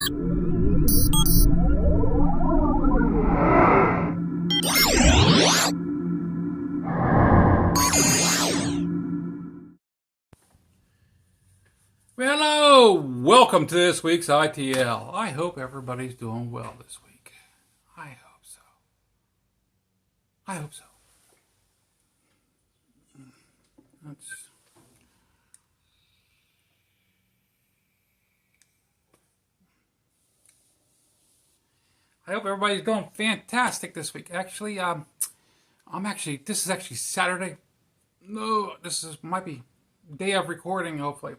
Hello, welcome to this week's ITL. I hope everybody's doing well this week. I hope so. I hope so. I hope everybody's doing fantastic this week. Actually, this is actually Saturday. No, might be day of recording, hopefully.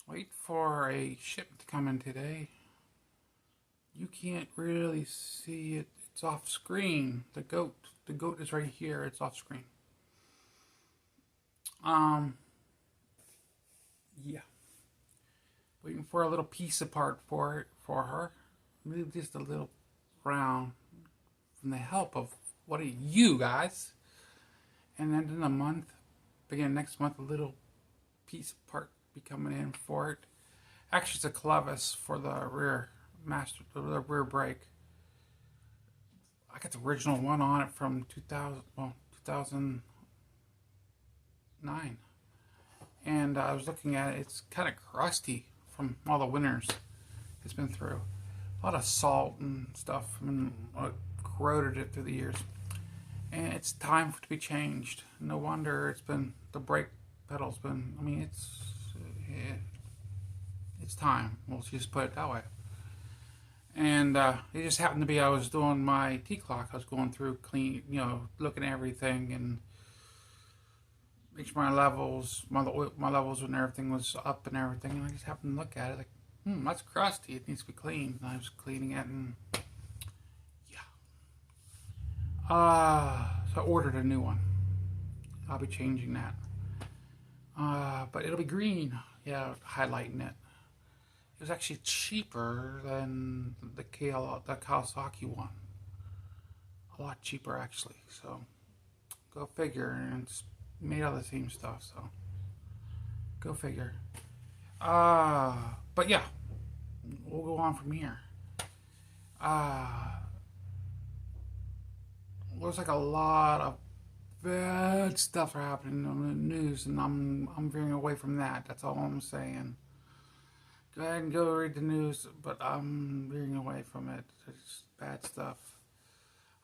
Wait for a shipment to come in today. You can't really see it. It's off screen. The goat is right here. It's off screen. Yeah. Waiting for a little piece of part for her. Really just a little round from the help of what are you guys. And then in a month, beginning next month, a little piece of part be coming in for it. Actually, it's a clevis for the rear brake. I got the original one on it from 2009. And I was looking at it. It's kind of crusty from all the winters it's been through. A lot of salt and stuff and corroded it through the years. And it's time for it to be changed. No wonder the brake pedal's been, it's time. We'll just put it that way. And it just happened to be I was doing my T-clock. I was going through looking at everything and make sure my levels and everything was up and everything. And I just happened to look at it like, that's crusty. It needs to be cleaned. And I was cleaning it and so I ordered a new one. I'll be changing that. But it'll be green. Yeah, highlighting it. It was actually cheaper than the Kawasaki one. A lot cheaper, actually. So, go figure. And it's made out of the same stuff, so go figure. But yeah, we'll go on from here. Looks like a lot of bad stuff are happening on the news, and I'm veering away from that. That's all I'm saying. Go ahead and go read the news, but I'm veering away from it. It's bad stuff.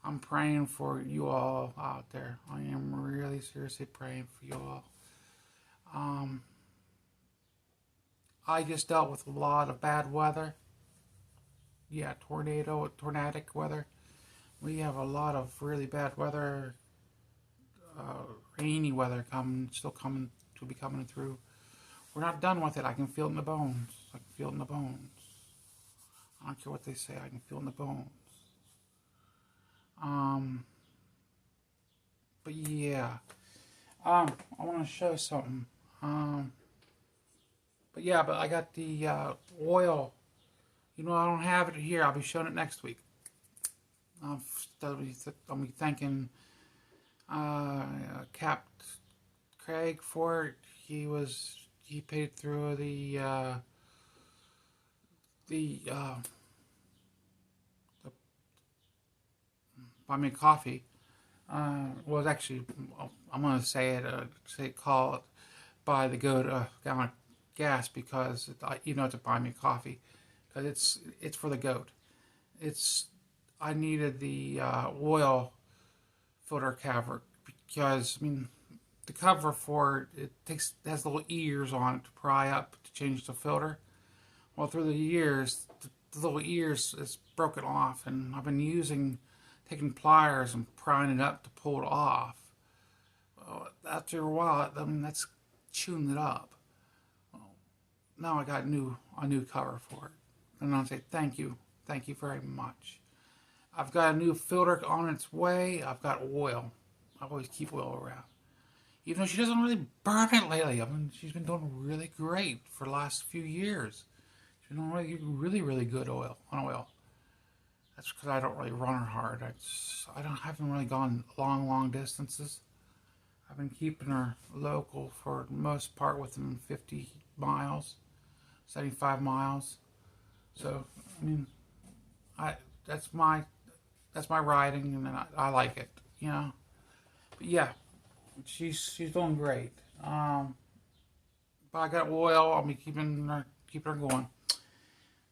I'm praying for you all out there. I am really seriously praying for you all. I just dealt with a lot of bad weather. Yeah, tornadic weather. We have a lot of really bad weather, rainy weather still coming through. We're not done with it. I can feel it in the bones. I can feel it in the bones. I don't care what they say. I can feel it in the bones. But yeah, I want to show something. But I got the oil. I don't have it here. I'll be showing it next week. I'll be thanking Cap Craig for it. He paid through the buy me coffee. Was actually, I'm going to say it, call it buy the goat gallon of gas because it's a buy me coffee because it's for the goat. I needed the oil filter cover because the cover for it has little ears on it to pry up to change the filter. Well, through the years, the little ears is broken off, and I've been taking pliers and prying it up to pull it off. Well, after a while, that's chewing it up. Well, now I got a new cover for it, and I'll say thank you very much. I've got a new filter on its way. I've got oil. I always keep oil around. Even though she doesn't really burn it lately. She's been doing really great for the last few years. She's been doing really, really good on oil. That's because I don't really run her hard. I haven't really gone long distances. I've been keeping her local for the most part within 50 miles. 75 miles. So I mean, I that's my riding, and I like it, you know. But yeah, she's doing great. But I got oil. I'll be keeping her going.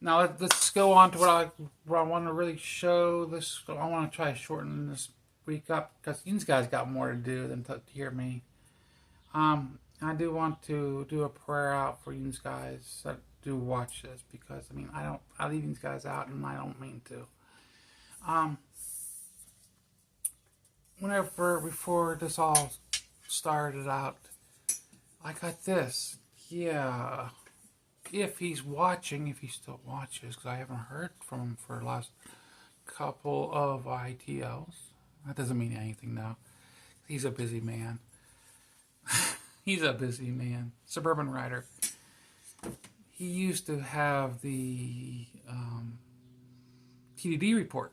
Now let's go on to what I want to really show. This I want to try to shorten this week up because these guys got more to do than to hear me. I do want to do a prayer out for you guys that do watch this because I mean I leave these guys out and I don't mean to. Whenever before this all started out, I got this. Yeah, if he's watching, if he still watches, because I haven't heard from him for the last couple of ITLs. That doesn't mean anything now. He's a busy man. He's a busy man. Suburban rider. He used to have the TDD report,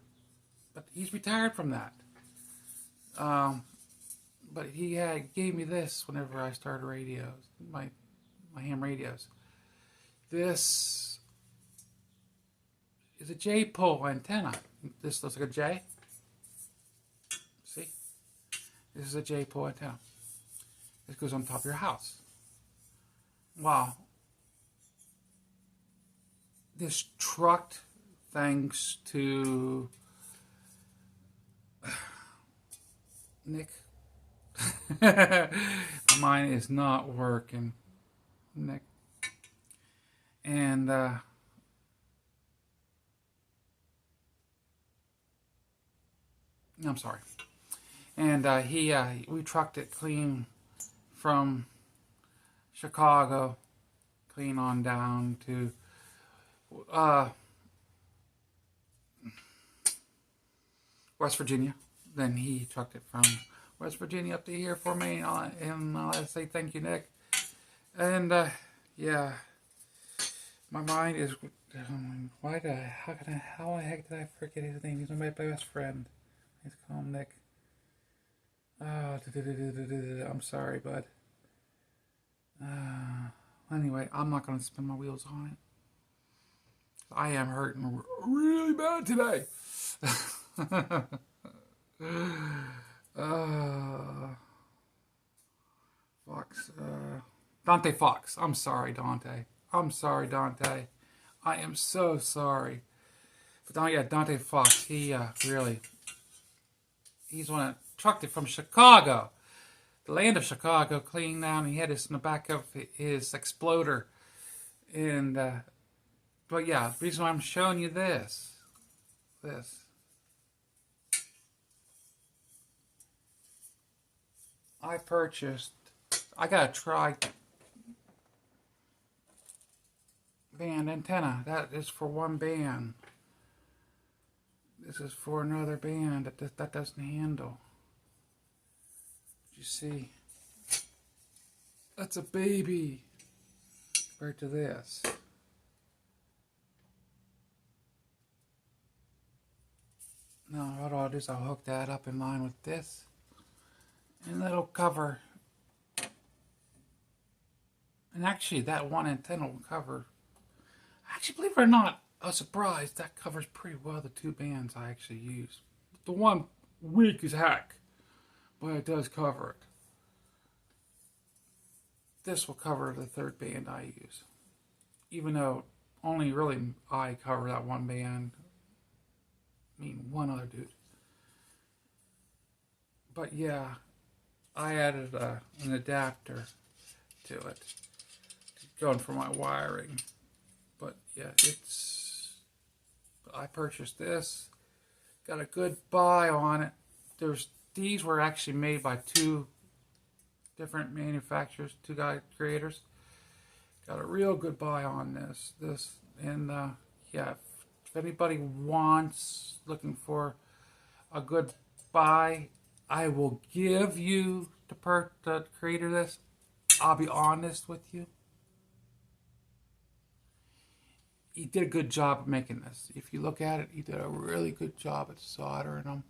but he's retired from that. But he gave me this whenever I started radios, my ham radios. This is a J-pole antenna. This looks like a J. See? This is a J-pole antenna. This goes on top of your house. Wow. This trucked thanks to Nick. Mine is not working, Nick. And I'm sorry. And we trucked it clean from Chicago, clean on down to West Virginia. Then he trucked it from West Virginia up to here for me, and I say thank you, Nick. And yeah, my mind is. How the heck did I forget his name? He's my best friend. Let's call him Nick. I'm sorry, bud. Anyway, I'm not going to spin my wheels on it. I am hurting really bad today. Fox. Dante Fox. I'm sorry, Dante. I am so sorry. But yeah, Dante Fox. He's one that trucked it from Chicago, the land of Chicago, clean down. He had this in the back of his Exploder, and but yeah, the reason why I'm showing you this. I got a tri-band antenna. That is for one band. This is for another band that doesn't handle. You see, that's a baby compared to this. Now what I'll do is I'll hook that up in line with this, and that'll cover. And actually, that one antenna will cover. Actually, believe it or not, I was surprised that covers pretty well the two bands I actually use. The one weak as heck, but it does cover it. This will cover the third band I use, even though only really I cover that one band. I mean, one other dude. But yeah, I added an adapter to it, going for my wiring. But yeah, I purchased this, got a good buy on it. These were actually made by two different manufacturers, two guy creators. Got a real good buy on this, and yeah, if anybody looking for a good buy, I will give you the creator this. I'll be honest with you. He did a good job of making this. If you look at it, he did a really good job at soldering them.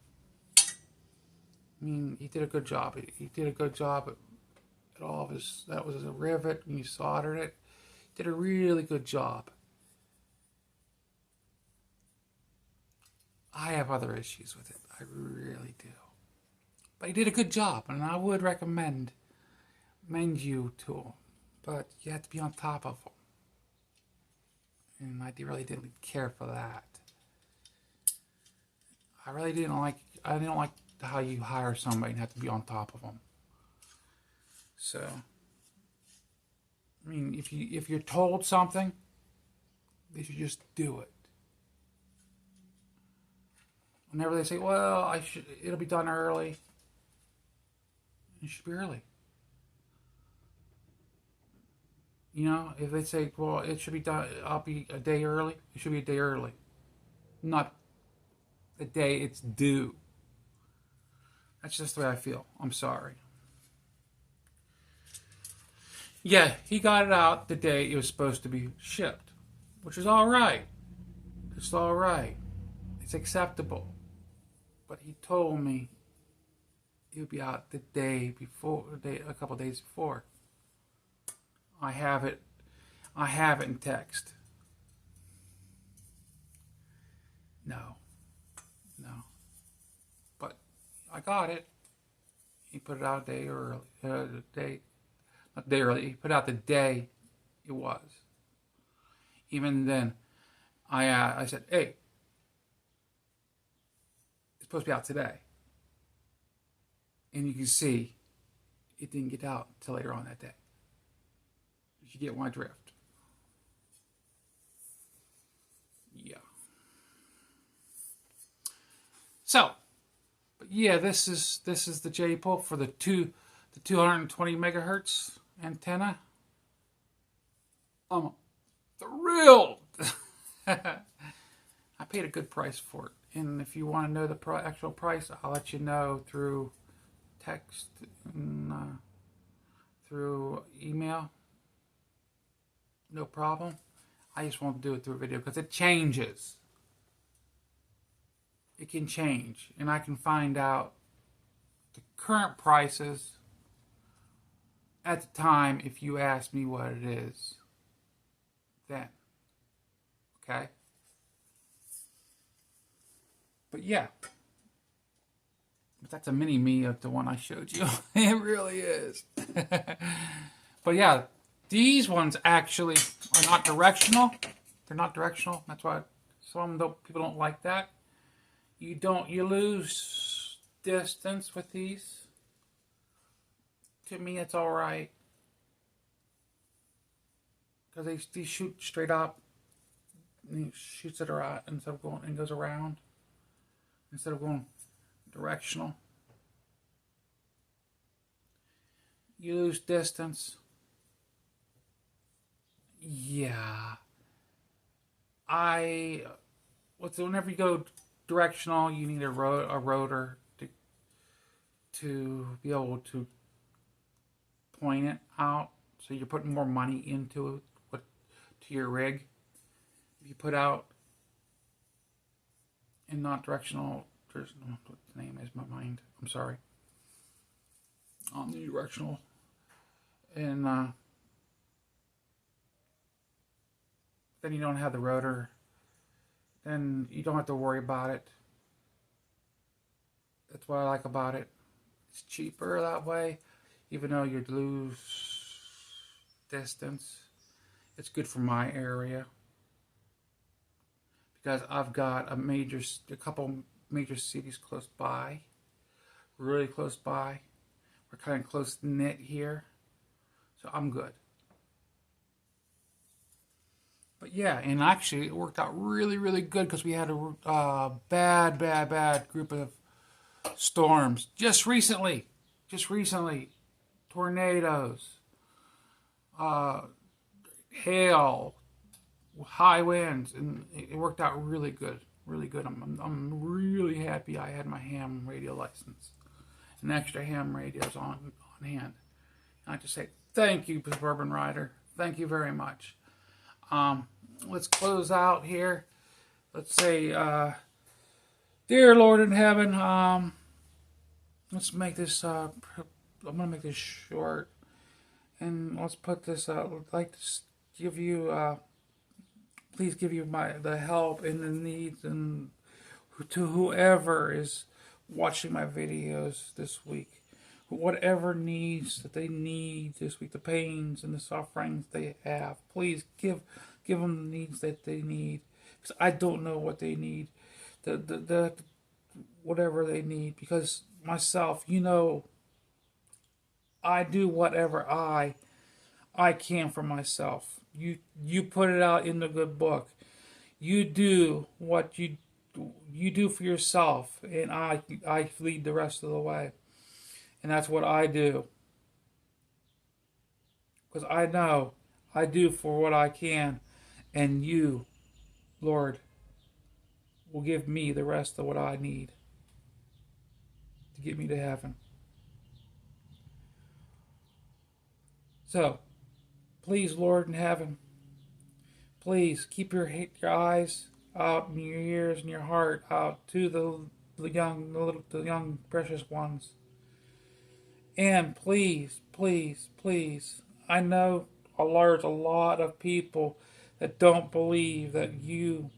I mean, he did a good job. He did a good job at all of his. That was a rivet, and he soldered it. Did a really good job. I have other issues with it. I really do. But he did a good job, and I would recommend you to him. But you have to be on top of him. And I really didn't care for that. I didn't like how you hire somebody and have to be on top of them. So, I mean, if you're told something, they should just do it. Whenever they say, "Well, it'll be done early," it should be early. You know, if they say, "Well, it should be done, I'll be a day early," it should be a day early, not the day it's due. That's just the way I feel. I'm sorry. Yeah, he got it out the day it was supposed to be shipped, which is all right. It's all right. It's acceptable. But he told me it would be out the day before, a couple days before. I have it in text. No. But I got it. He put it out a day early. Not day early. He put out the day it was. Even then, I said, "Hey, it's supposed to be out today." And you can see it didn't get out until later on that day. You get my drift. Yeah. So, but yeah, this is the j-jope for the 220 megahertz antenna. I'm thrilled. I paid a good price for it, and if you want to know the actual price, I'll let you know through text and through email. No problem. I just won't do it through video because it changes. It can change, and I can find out the current prices at the time if you ask me what it is then. Okay? But yeah. But that's a mini-me of the one I showed you. It really is. But yeah, these ones actually are not directional. They're not directional. That's why some people don't like that. You lose distance with these. To me, it's all right. Because they shoot straight up. And he shoots it around instead of going and goes around. Instead of going directional. You lose distance. Yeah. Whenever you go directional, you need a rotor to be able to point it out. So you're putting more money into it, to your rig. If you put out and not directional, there's no, what the name is, my mind. I'm sorry. Omnidirectional. And then you don't have the rotor. Then you don't have to worry about it. That's what I like about it. It's cheaper that way, even though you lose distance. It's good for my area because I've got a couple major cities close by, really close by. We're kind of close knit here, so I'm good. But yeah, and actually it worked out really, really good because we had a bad group of storms just recently. Tornadoes, hail, high winds, and it worked out really good, really good. I'm really happy I had my ham radio license, and extra ham radios on hand. And I just say thank you, Suburban Rider. Thank you very much. Let's close out here. Let's say, dear Lord in heaven, let's make this, I'm going to make this short. And let's put this, like to give you, please give you the help and the needs, and to whoever is watching my videos this week, whatever needs that they need this week, the pains and the sufferings they have, please give them the needs that they need, because I don't know what they need, the whatever they need, because myself, I do whatever I can for myself. You put it out in the good book. You do what you do for yourself, and I lead the rest of the way. And that's what I do. Because I know I do for what I can, and you, Lord, will give me the rest of what I need to get me to heaven. So, please, Lord in heaven, please keep your eyes out and your ears and your heart out to the young precious ones. And please, please, please, I know there's a lot of people that don't believe that you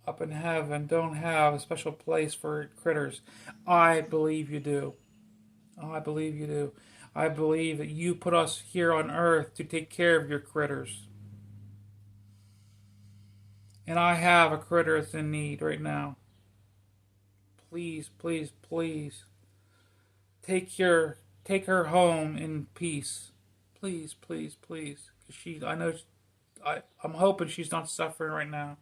up in heaven don't have a special place for critters. I believe you do. I believe you do. I believe that you put us here on earth to take care of your critters. And I have a critter that's in need right now. Please, please, please, take her home in peace. Please, please, please. I'm hoping she's not suffering right now.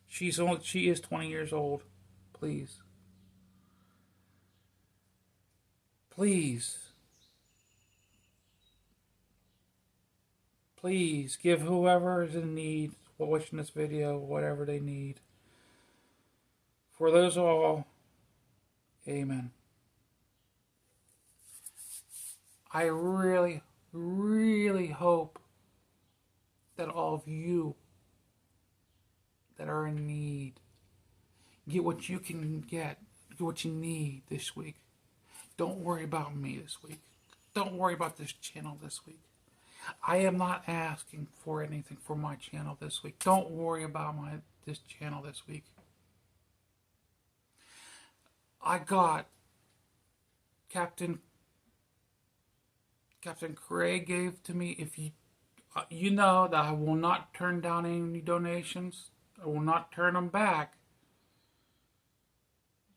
She is 20 years old. Please. Please. Please give whoever is in need, watching this video, whatever they need. For those all, amen. I really, really hope that all of you that are in need get what you can get what you need this week. Don't worry about me this week. Don't worry about this channel this week. I am not asking for anything for my channel this week. Don't worry about this channel this week. I got Captain Craig gave to me. If you know that I will not turn down any donations. I will not turn them back.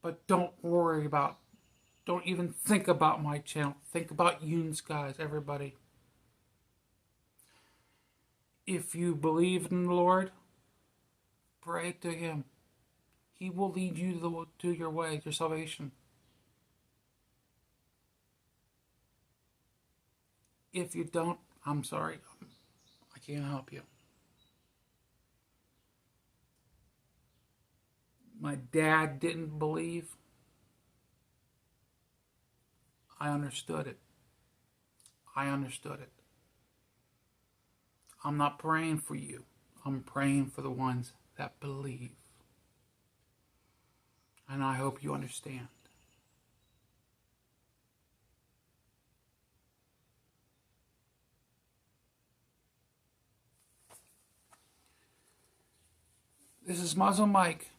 But don't even think about my channel. Think about you guys, everybody. If you believe in the Lord, pray to Him. He will lead you to your way, your salvation. If you don't, I'm sorry. I can't help you. My dad didn't believe. I understood it. I'm not praying for you. I'm praying for the ones that believe. And I hope you understand. This is Muzzle Mike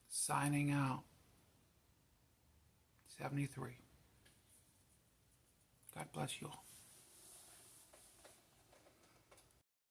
signing out. 73. God bless you all.